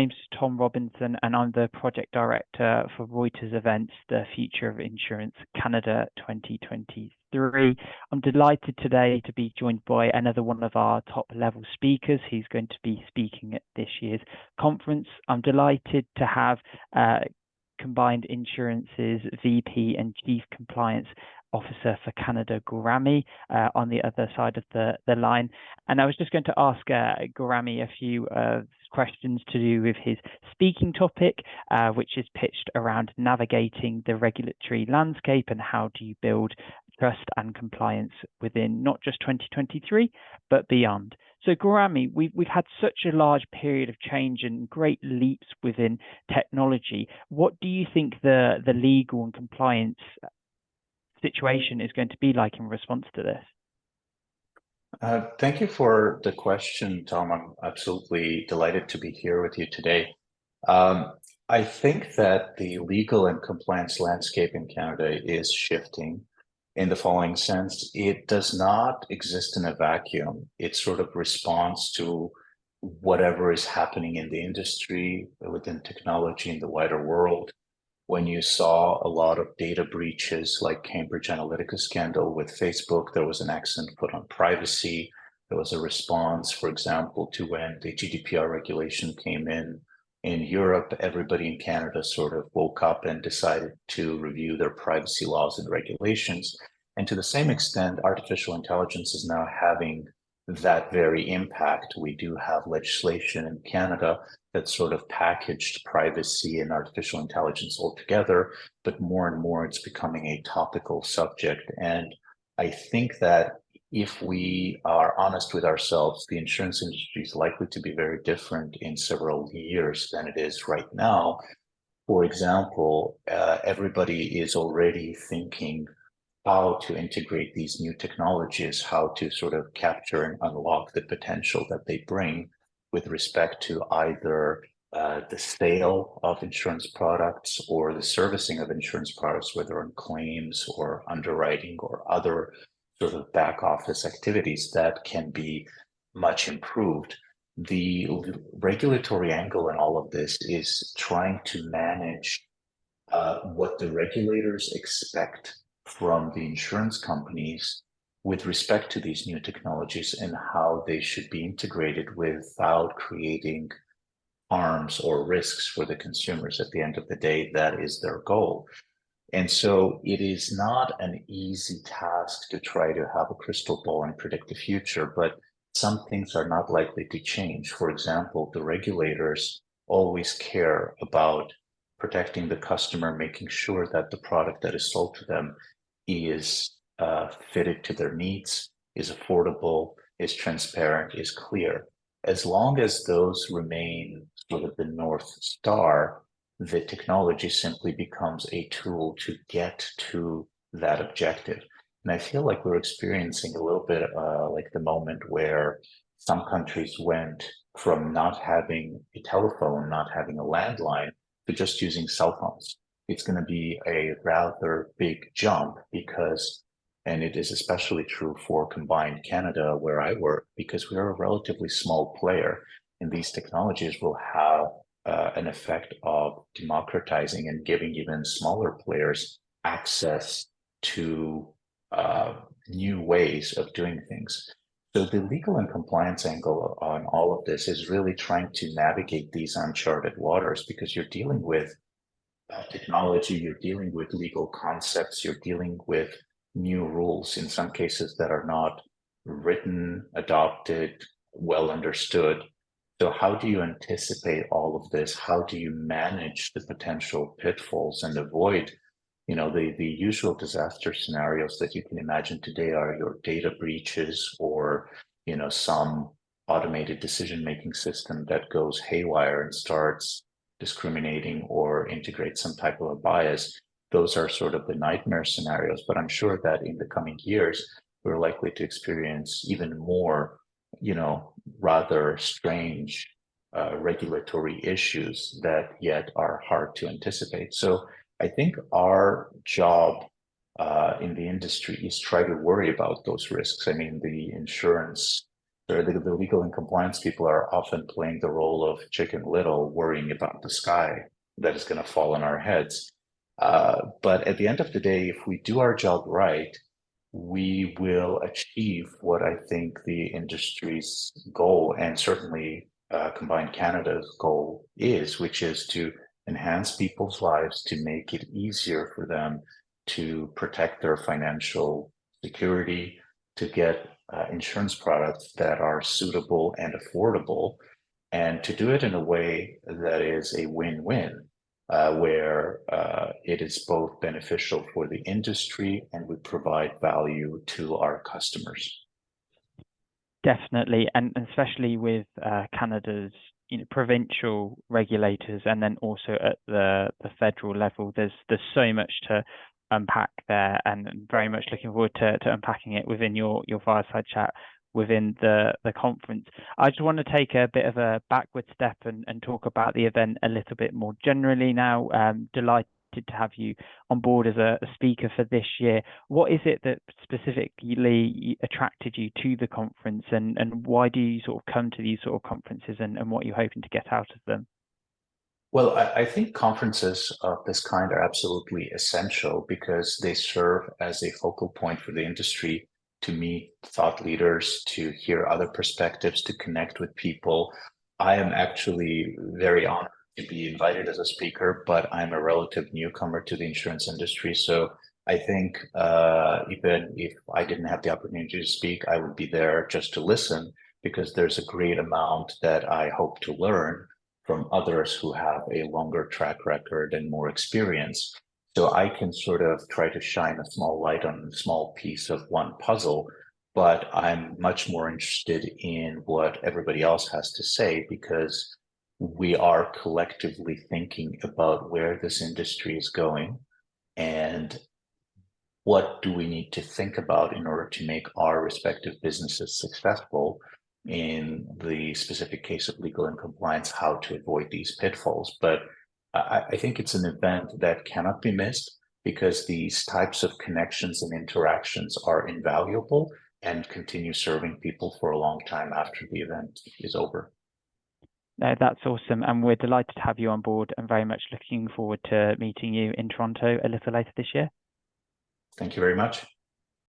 name's Tom Robinson, and I'm the project director for Reuters events, the Future of Insurance Canada 2023. I'm delighted today to be joined by another one of our top level speakers who's going to be speaking at this year's conference. I'm delighted to have Combined Insurance's VP and Chief Compliance Officer for Canada, Gourami, on the other side of the line. And I was just going to ask Gourami a few questions to do with his speaking topic, which is pitched around navigating the regulatory landscape and how do you build trust and compliance within not just 2023, but beyond. So Gourami, we've had such a large period of change and great leaps within technology. What do you think the legal and compliance situation is going to be like in response to this? Thank you for the question, Tom. I'm absolutely delighted to be here with you today. I think that the legal and compliance landscape in Canada is shifting in the following sense. It does not exist in a vacuum. It sort of responds to whatever is happening in the industry, within technology, in the wider world. When you saw a lot of data breaches like Cambridge Analytica scandal with Facebook, there was an accent put on privacy. There was a response, for example, to when the GDPR regulation came in Europe. Everybody in Canada sort of woke up and decided to review their privacy laws and regulations. And to the same extent, artificial intelligence is now having that very impact. We do have legislation in Canada that sort of packaged privacy and artificial intelligence all together, but more and more it's becoming a topical subject. And I think that if we are honest with ourselves, the insurance industry is likely to be very different in several years than it is right now. For example, everybody is already thinking how to integrate these new technologies, how to sort of capture and unlock the potential that they bring with respect to either the sale of insurance products or the servicing of insurance products, whether on claims or underwriting or other sort of back office activities that can be much improved. The regulatory angle in all of this is trying to manage what the regulators expect from the insurance companies with respect to these new technologies and how they should be integrated without creating harms or risks for the consumers. At the end of the day, that is their goal. And so it is not an easy task to try to have a crystal ball and predict the future, but some things are not likely to change. For example, the regulators always care about protecting the customer, making sure that the product that is sold to them is fitted to their needs, is affordable, is transparent, is clear. As long as those remain sort of the North Star, the technology simply becomes a tool to get to that objective. And I feel like we're experiencing a little bit like the moment where some countries went from not having a telephone, not having a landline, to just using cell phones. It's going to be a rather big jump because, and it is especially true for Combined Canada, where I work, because we're a relatively small player, and these technologies will have an effect of democratizing and giving even smaller players access to new ways of doing things. So the legal and compliance angle on all of this is really trying to navigate these uncharted waters, because you're dealing with technology, you're dealing with legal concepts, you're dealing with new rules, in some cases that are not written, adopted, well understood. So how do you anticipate all of this? How do you manage the potential pitfalls and avoid, the usual disaster scenarios that you can imagine today are your data breaches or, some automated decision-making system that goes haywire and starts discriminating or integrate some type of a bias. Those are sort of the nightmare scenarios, but I'm sure that in the coming years, we're likely to experience even more, rather strange regulatory issues that yet are hard to anticipate. So I think our job in the industry is try to worry about those risks. I mean, the insurance The legal and compliance people are often playing the role of Chicken Little, worrying about the sky that is going to fall on our heads. But at the end of the day, if we do our job right, we will achieve what I think the industry's goal, and certainly Combined Canada's goal is, which is to enhance people's lives, to make it easier for them to protect their financial security, to get insurance products that are suitable and affordable, and to do it in a way that is a win-win, where it is both beneficial for the industry and would provide value to our customers. Definitely, and especially with Canada's provincial regulators, and then also at the federal level, there's so much to unpack there, and very much looking forward to unpacking it within your fireside chat within the conference. I just want to take a bit of a backward step and talk about the event a little bit more generally now. Delighted to have you on board as a speaker for this year. What is it that specifically attracted you to the conference, and why do you sort of come to these sort of conferences, and what you're hoping to get out of them? Well, I think conferences of this kind are absolutely essential because they serve as a focal point for the industry to meet thought leaders, to hear other perspectives, to connect with people. I am actually very honored to be invited as a speaker, but I'm a relative newcomer to the insurance industry. So I think even if I didn't have the opportunity to speak, I would be there just to listen, because there's a great amount that I hope to learn from others who have a longer track record and more experience. So I can sort of try to shine a small light on a small piece of one puzzle, but I'm much more interested in what everybody else has to say, because we are collectively thinking about where this industry is going and what do we need to think about in order to make our respective businesses successful. In the specific case of legal and compliance, how to avoid these pitfalls. But I think it's an event that cannot be missed, because these types of connections and interactions are invaluable and continue serving people for a long time after the event is over. No, that's awesome. And we're delighted to have you on board, and very much looking forward to meeting you in Toronto a little later this year. Thank you very much.